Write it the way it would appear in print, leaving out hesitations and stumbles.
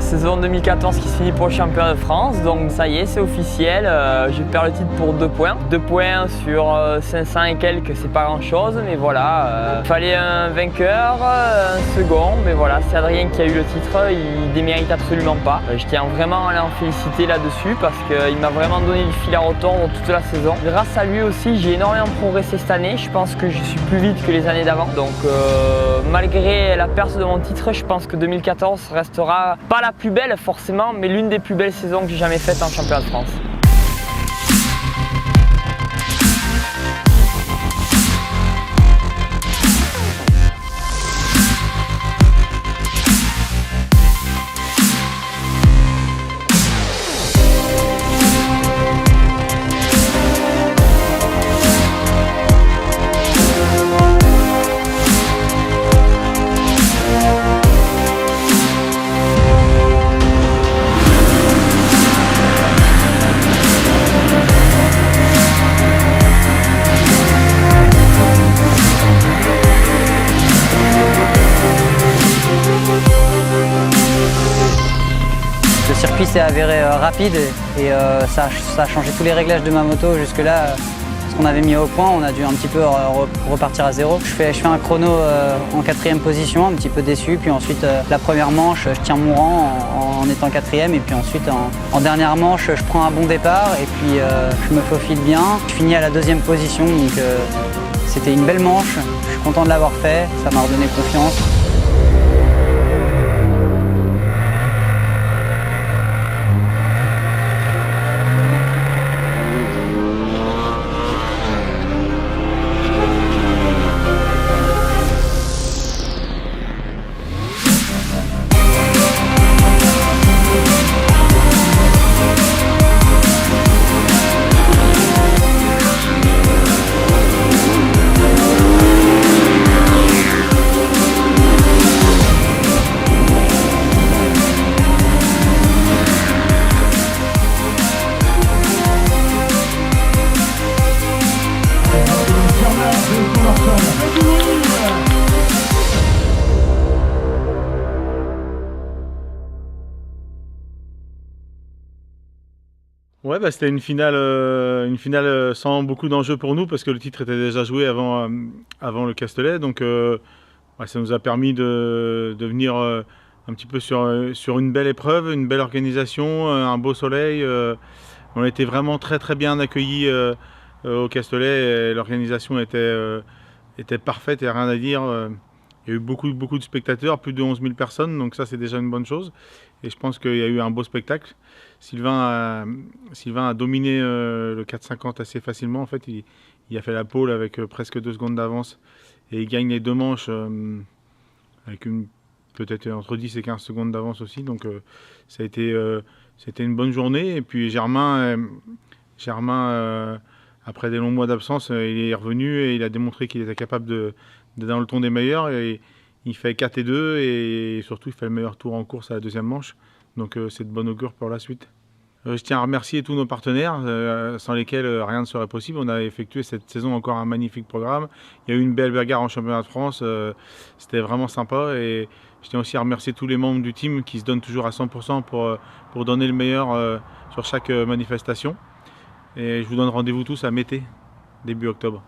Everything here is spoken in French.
saison 2014 qui se finit pour le championnat de France, donc ça y est, c'est officiel, je perds le titre pour 2 points. 2 points sur 500 et quelques, c'est pas grand chose, mais voilà, fallait un vainqueur, un second, mais voilà, c'est Adrien qui a eu le titre, il démérite absolument pas. Je tiens vraiment à l'en féliciter là-dessus parce qu'il m'a vraiment donné du fil à retordre toute la saison. Grâce à lui aussi, j'ai énormément progressé cette année, je pense que je suis plus vite que les années d'avant, donc malgré la perte de mon titre, je pense que 2014 restera pas la plus belle forcément, mais l'une des plus belles saisons que j'ai jamais faites en championnat de France. Le circuit s'est avéré rapide et ça a changé tous les réglages de ma moto. Jusque-là, ce qu'on avait mis au point, on a dû un petit peu repartir à zéro. Je fais un chrono en 4e position, un petit peu déçu. Puis ensuite, la première manche, je tiens mon rang en étant 4e. Et puis ensuite, en dernière manche, je prends un bon départ et puis je me faufile bien. Je finis à la 2e position, donc c'était une belle manche. Je suis content de l'avoir fait, ça m'a redonné confiance. Ouais, c'était une finale sans beaucoup d'enjeux pour nous parce que le titre était déjà joué avant le Castellet. Donc ça nous a permis de venir un petit peu sur une belle épreuve, une belle organisation, un beau soleil. On a été vraiment très très bien accueillis au Castellet. L'organisation était parfaite et rien à dire. Il y a eu beaucoup de spectateurs, plus de 11 000 personnes, donc ça c'est déjà une bonne chose. Et je pense qu'il y a eu un beau spectacle. Sylvain a dominé le 4,50 assez facilement. En fait, il a fait la pole avec presque 2 secondes d'avance. Et il gagne les 2 manches avec peut-être entre 10 et 15 secondes d'avance aussi. Donc c'était une bonne journée. Et puis Germain après des longs mois d'absence, il est revenu et il a démontré qu'il était capable d'être dans le ton des meilleurs. Et il fait 4 et 2 et surtout il fait le meilleur tour en course à la 2e manche. Donc c'est de bon augure pour la suite. Je tiens à remercier tous nos partenaires sans lesquels rien ne serait possible. On a effectué cette saison encore un magnifique programme. Il y a eu une belle bagarre en championnat de France. C'était vraiment sympa. Et je tiens aussi à remercier tous les membres du team qui se donnent toujours à 100% pour donner le meilleur sur chaque manifestation. Et je vous donne rendez-vous tous à Mété, début octobre.